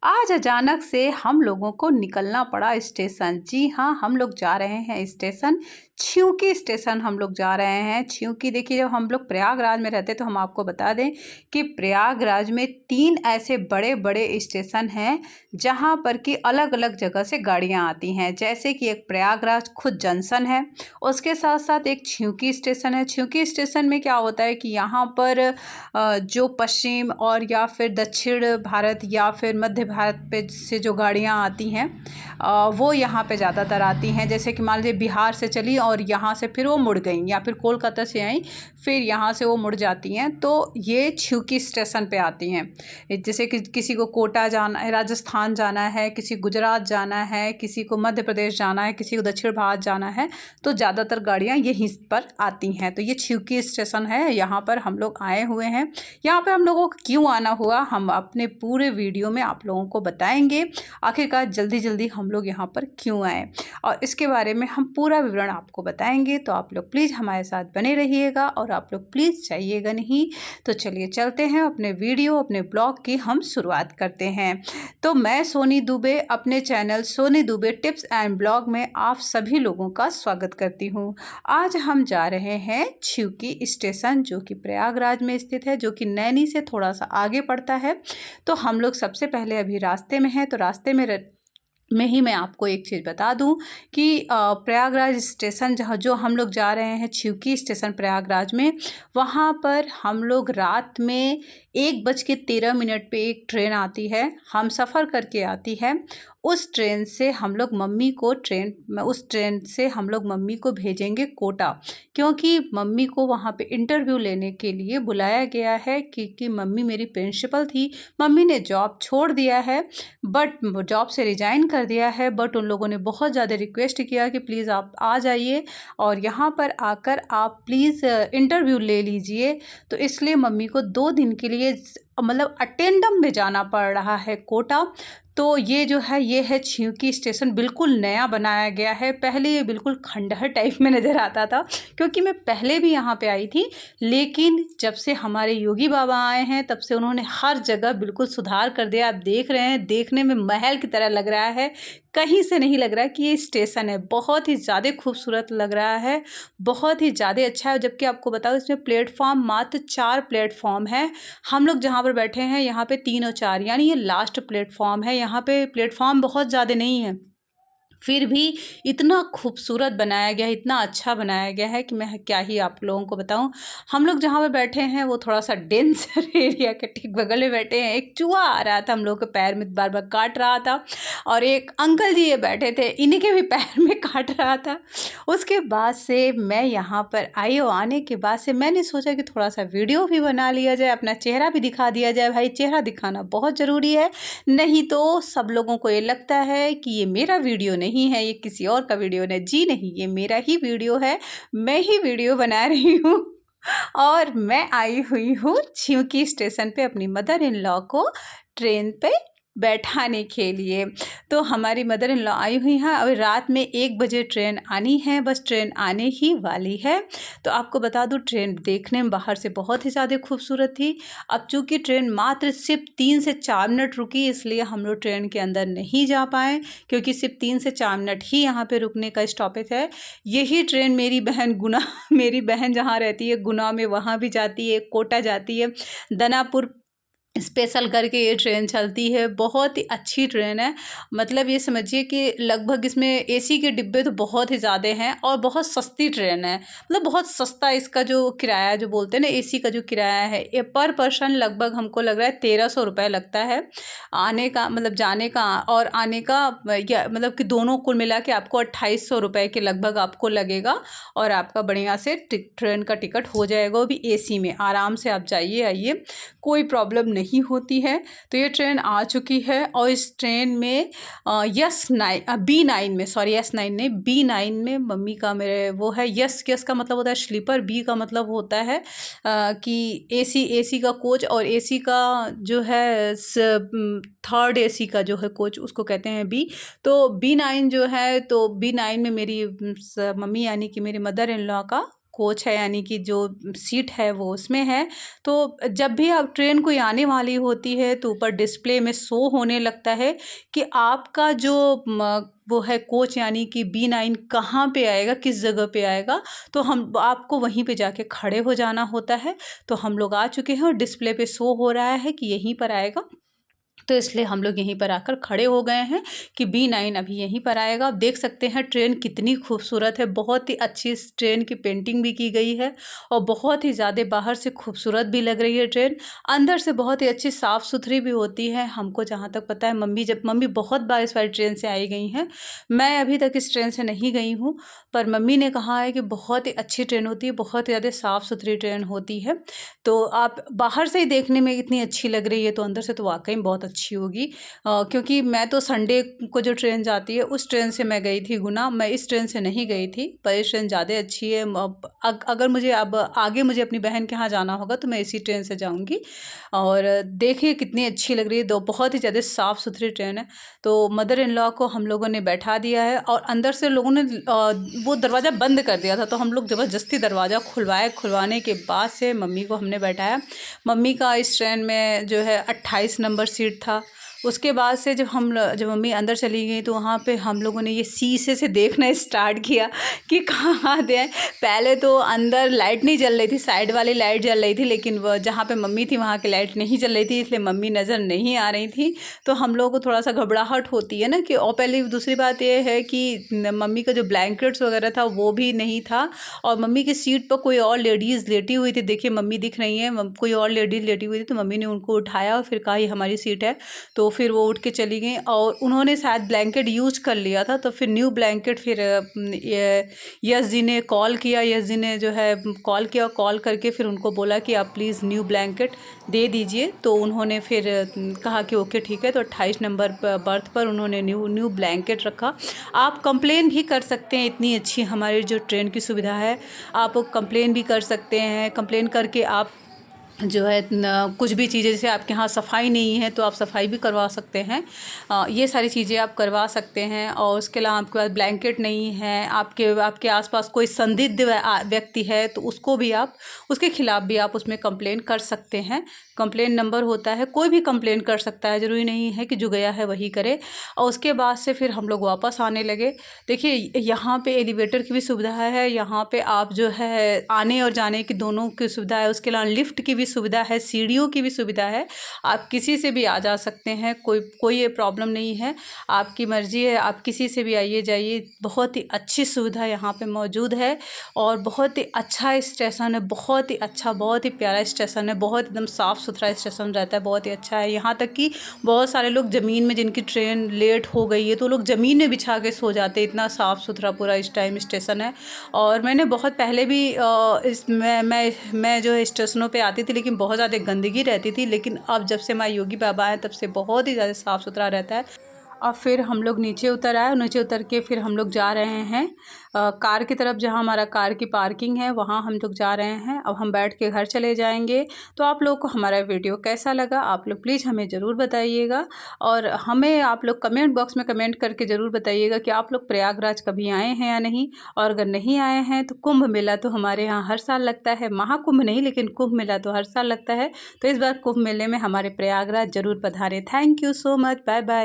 आज अचानक से हम लोगों को निकलना पड़ा स्टेशन। जी हाँ, हम लोग जा रहे हैं स्टेशन, छिंकी स्टेशन हम लोग जा रहे हैं। छिंकी देखिए, जब हम लोग प्रयागराज में रहते तो हम आपको बता दें कि प्रयागराज में 3 ऐसे बड़े-बड़े स्टेशन हैं, जहाँ पर कि अलग-अलग जगह से गाड़ियाँ आती हैं। जैसे कि एक प्रयागराज खुद जंक्शन है, उसके साथ-साथ एक छिंकी स्टेशन है। छिंकी स्टेशन में क्या होता है कि यहाँ पर जो पश्चिम और या फिर दक्षिण भारत या फिर मध्य भारत पे से जो गाड़ियाँ आती हैं वो यहाँ पे ज़्यादातर आती हैं। जैसे कि मान लीजिए बिहार से चली और यहाँ से फिर वो मुड़ गई, या फिर कोलकाता से आई फिर यहाँ से वो मुड़ जाती हैं, तो ये छिंकी स्टेशन पे आती हैं। जैसे कि किसी को कोटा जाना है, राजस्थान जाना है, किसी गुजरात जाना है, किसी को मध्य प्रदेश जाना है, किसी को दक्षिण भारत जाना है, तो ज़्यादातर गाड़ियाँ यहीं पर आती हैं। तो ये छिंकी स्टेशन है, यहाँ पर हम लोग आए हुए हैं। यहाँ पर हम लोगों को क्यों आना हुआ, हम अपने पूरे वीडियो में आप लोगों को बताएंगे। आखिरकार जल्दी जल्दी हम लोग यहाँ पर क्यों आए और इसके बारे में हम पूरा विवरण आपको बताएंगे। तो आप लोग प्लीज़ हमारे साथ बने रहिएगा और आप लोग प्लीज़ जाइएगा नहीं। तो चलिए चलते हैं अपने वीडियो, अपने ब्लॉग की हम शुरुआत करते हैं। तो मैं सोनी दुबे अपने channel Soni Dubey tips and blog में आप सभी लोगों का स्वागत करती हूँ। आज हम जा रहे हैं छिंकी स्टेशन, जो कि प्रयागराज में स्थित है, जो कि नैनी से थोड़ा सा आगे पड़ता है। तो हम लोग सबसे पहले अभी रास्ते में हैं, तो रास्ते में ही मैं आपको एक चीज़ बता दूं कि प्रयागराज स्टेशन जहाँ जो हम लोग जा रहे हैं छिंकी स्टेशन प्रयागराज में, वहाँ पर हम लोग रात में 1:13 पे एक ट्रेन आती है, हम सफ़र करके आती है। उस ट्रेन से हम लोग मम्मी को भेजेंगे कोटा, क्योंकि मम्मी को वहाँ पे इंटरव्यू लेने के लिए बुलाया गया है। क्योंकि मम्मी मेरी प्रिंसिपल थी, मम्मी ने जॉब छोड़ दिया है, बट जॉब से रिज़ाइन कर दिया है, बट उन लोगों ने बहुत ज़्यादा रिक्वेस्ट किया कि प्लीज़ आप आ जाइए और यहाँ पर आकर आप प्लीज़ इंटरव्यू ले लीजिए। तो इसलिए मम्मी को 2 दिन के लिए मतलब अटेंडम में जाना पड़ रहा है कोटा। तो ये जो है ये है छिंकी स्टेशन, बिल्कुल नया बनाया गया है। पहले ये बिल्कुल खंडहर टाइप में नज़र आता था, क्योंकि मैं पहले भी यहाँ पे आई थी, लेकिन जब से हमारे योगी बाबा आए हैं तब से उन्होंने हर जगह बिल्कुल सुधार कर दिया। आप देख रहे हैं, देखने में महल की तरह लग रहा है, कहीं से नहीं लग रहा है कि ये स्टेशन है। बहुत ही ज़्यादा खूबसूरत लग रहा है, बहुत ही ज़्यादा अच्छा है। जबकि आपको बताओ, इसमें प्लेटफॉर्म मात्र 4 प्लेटफॉर्म है। हम लोग जहाँ पर बैठे हैं यहाँ पे 3 और 4, यानी ये लास्ट प्लेटफॉर्म है। यहाँ पे प्लेटफॉर्म बहुत ज़्यादा नहीं है, फिर भी इतना खूबसूरत बनाया गया है, इतना अच्छा बनाया गया है कि मैं क्या ही आप लोगों को बताऊं। हम लोग जहाँ पे बैठे हैं वो थोड़ा सा डेंसर एरिया के ठीक बगल में बैठे हैं। एक चूहा आ रहा था हम लोग के पैर में, बार बार काट रहा था, और एक अंकल जी ये बैठे थे, इन्हीं के भी पैर में काट रहा था। उसके बाद से मैं यहाँ पर आई और आने के बाद से मैंने सोचा कि थोड़ा सा वीडियो भी बना लिया जाए, अपना चेहरा भी दिखा दिया जाए। भाई, चेहरा दिखाना बहुत ज़रूरी है, नहीं तो सब लोगों को ये लगता है कि ये मेरा वीडियो नहीं है, ये किसी और का वीडियो है। जी नहीं, ये मेरा ही वीडियो है, मैं ही वीडियो बना रही हूँ। और मैं आई हुई हूँ छिंकी स्टेशन पे अपनी मदर इन लॉ को ट्रेन पे बैठाने के लिए। तो हमारी मदर इन लॉ आई हुई हैं। अभी रात में 1 बजे ट्रेन आनी है, बस ट्रेन आने ही वाली है। तो आपको बता दूं, ट्रेन देखने में बाहर से बहुत ही ज़्यादा खूबसूरत थी। अब चूँकि ट्रेन मात्र सिर्फ 3 से 4 मिनट रुकी, इसलिए हम लोग ट्रेन के अंदर नहीं जा पाए, क्योंकि सिर्फ 3 से 4 मिनट ही यहाँ पे रुकने का स्टॉपेज है। यही ट्रेन मेरी बहन गुना मेरी बहन जहाँ रहती है गुना में, वहाँ भी जाती है, कोटा जाती है, दनापुर स्पेशल करके ये ट्रेन चलती है। बहुत ही अच्छी ट्रेन है, मतलब ये समझिए कि लगभग इसमें एसी के डिब्बे तो बहुत ही ज़्यादा हैं और बहुत सस्ती ट्रेन है। मतलब बहुत सस्ता इसका जो किराया जो बोलते हैं ना, एसी का जो किराया है, ये पर पर्सन लगभग हमको लग रहा है 1300 रुपये लगता है आने का, मतलब जाने का और आने का, या मतलब कि दोनों कुल मिला के आपको 2800 रुपये के लगभग आपको लगेगा, और आपका बढ़िया से ट्रेन का टिकट हो जाएगा, वो भी एसी में। आराम से आप जाइए आइए, कोई प्रॉब्लम नहीं होती है। तो ये ट्रेन आ चुकी है और इस ट्रेन में B9 में, सॉरी S9 नहीं, B9 में मम्मी का मेरे वो है। यस का मतलब होता है स्लीपर, बी का मतलब होता है कि एसी का कोच, और एसी का जो है थर्ड एसी का जो है कोच, उसको कहते हैं बी। तो B9 जो है, तो B9 में मेरी मम्मी यानी कि मेरी मदर इन लॉ का कोच है, यानी कि जो सीट है वो उसमें है। तो जब भी आप ट्रेन कोई आने वाली होती है तो ऊपर डिस्प्ले में शो होने लगता है कि आपका जो वो है कोच, यानी कि B9 कहाँ पे आएगा, किस जगह पे आएगा। तो हम आपको वहीं पे जाके खड़े हो जाना होता है। तो हम लोग आ चुके हैं और डिस्प्ले पे शो हो रहा है कि यहीं पर आएगा, तो इसलिए हम लोग यहीं पर आकर खड़े हो गए हैं कि B9 अभी यहीं पर आएगा। आप देख सकते हैं ट्रेन कितनी खूबसूरत है, बहुत ही अच्छी इस ट्रेन की पेंटिंग भी की गई है और बहुत ही ज़्यादा बाहर से खूबसूरत भी लग रही है ट्रेन। अंदर से बहुत ही अच्छी साफ़ सुथरी भी होती है। हमको जहाँ तक पता है, मम्मी बहुत बार इस वाली ट्रेन से आई गई हैं। मैं अभी तक इस ट्रेन से नहीं गई हूँ, पर मम्मी ने कहा है कि बहुत ही अच्छी ट्रेन होती है, बहुत ही ज़्यादा साफ़ सुथरी ट्रेन होती है। तो आप बाहर से ही देखने में इतनी अच्छी लग रही है, तो अंदर से तो वाक़ई में बहुत अच्छी होगी। क्योंकि मैं तो संडे को जो ट्रेन जाती है उस ट्रेन से मैं गई थी गुना, मैं इस ट्रेन से नहीं गई थी, पर इस ट्रेन ज़्यादा अच्छी है। अगर मुझे अब आगे मुझे अपनी बहन के यहाँ जाना होगा तो मैं इसी ट्रेन से जाऊँगी। और देखिए कितनी अच्छी लग रही है, दो बहुत ही ज़्यादा साफ़ सुथरी ट्रेन है। तो मदर इन लॉ को हम लोगों ने बैठा दिया है और अंदर से लोगों ने वो दरवाज़ा बंद कर दिया था, तो हम लोग ज़बरदस्ती दरवाज़ा खुलवाने के बाद से मम्मी को हमने बैठाया। मम्मी का इस ट्रेन में जो है 28 नंबर सीट था। उसके बाद से जब मम्मी अंदर चली गई तो वहाँ पे हम लोगों ने ये शीशे से देखना स्टार्ट किया कि कहाँ दे हैं। पहले तो अंदर लाइट नहीं जल रही थी, साइड वाली लाइट जल रही थी, लेकिन वह जहाँ पे मम्मी थी वहाँ की लाइट नहीं जल रही थी, इसलिए मम्मी नज़र नहीं आ रही थी। तो हम लोगों को थोड़ा सा घबराहट होती है ना कि, और पहले दूसरी बात ये है कि मम्मी का जो ब्लैंकेट्स वगैरह था वो भी नहीं था और मम्मी की सीट पर कोई और लेडीज़ लेटी हुई थी। देखिए मम्मी दिख रही हैं, कोई और लेडीज़ लेटी हुई थी, तो मम्मी ने उनको उठाया और फिर कहा ये हमारी सीट है। तो फिर वो उठ के चली गई और उन्होंने शायद ब्लैंकेट यूज कर लिया था, तो फिर न्यू ब्लैंकेट फिर यस जी ने कॉल किया। यस जी ने जो है कॉल किया, कॉल करके फिर उनको बोला कि आप प्लीज़ न्यू ब्लैंकेट दे दीजिए। तो उन्होंने फिर कहा कि ओके ठीक है, तो 28 नंबर बर्थ पर उन्होंने न्यू ब्लैंकेट रखा। आप कंप्लेन भी कर सकते हैं, इतनी अच्छी हमारी जो ट्रेन की सुविधा है, आप कंप्लेन भी कर सकते हैं। कंप्लेन करके आप जो है कुछ भी चीज़ें, जैसे आपके यहाँ सफाई नहीं है तो आप सफाई भी करवा सकते हैं। ये सारी चीज़ें आप करवा सकते हैं। और उसके अलावा आपके पास ब्लैंकेट नहीं है, आपके आसपास कोई संदिग्ध व्यक्ति है, तो उसको भी आप उसके खिलाफ़ भी आप उसमें कंप्लेन कर सकते हैं। कंप्लेन नंबर होता है, कोई भी कंप्लेन कर सकता है, ज़रूरी नहीं है कि जो गया है वही करे। और उसके बाद से फिर हम लोग वापस आने लगे। देखिए यहाँ पे एलिवेटर की भी सुविधा है, यहाँ पे आप जो है आने और जाने की दोनों की सुविधा है। उसके अलावा लिफ्ट की भी सुविधा है, सीढ़ियों की भी सुविधा है। आप किसी से भी आ जा सकते हैं, कोई ये प्रॉब्लम नहीं है, आपकी मर्ज़ी है, आप किसी से भी आइए जाइए। बहुत ही अच्छी सुविधा यहाँ पे मौजूद है और बहुत ही अच्छा स्टेशन है, बहुत ही अच्छा, बहुत ही प्यारा स्टेशन है, बहुत एकदम साफ़ सुथरा स्टेशन रहता है, बहुत ही अच्छा है। यहाँ तक कि बहुत सारे लोग ज़मीन में, जिनकी ट्रेन लेट हो गई है तो लोग ज़मीन में बिछा के सो जाते हैं, इतना साफ़ सुथरा पूरा इस टाइम स्टेशन है। और मैंने बहुत पहले भी मैं जो है स्टेशनों पे आती थी, लेकिन बहुत ज़्यादा गंदगी रहती थी, लेकिन अब जब से हमारे योगी बाबा आए तब से बहुत ही ज़्यादा साफ़ सुथरा रहता है। और फिर हम लोग नीचे उतर आए, नीचे उतर के फिर हम लोग जा रहे हैं कार की तरफ, जहाँ हमारा कार की पार्किंग है वहाँ हम लोग जा रहे हैं। अब हम बैठ के घर चले जाएंगे। तो आप लोग को हमारा वीडियो कैसा लगा, आप लोग प्लीज़ हमें ज़रूर बताइएगा और हमें आप लोग कमेंट बॉक्स में कमेंट करके ज़रूर बताइएगा कि आप लोग प्रयागराज कभी आए हैं या नहीं। और अगर नहीं आए हैं तो कुंभ मेला तो हमारे यहाँ हर साल लगता है, महाकुंभ नहीं लेकिन कुंभ मेला तो हर साल लगता है। तो इस बार कुंभ मेले में हमारे प्रयागराज ज़रूर पधारें। Thank you so much, bye bye.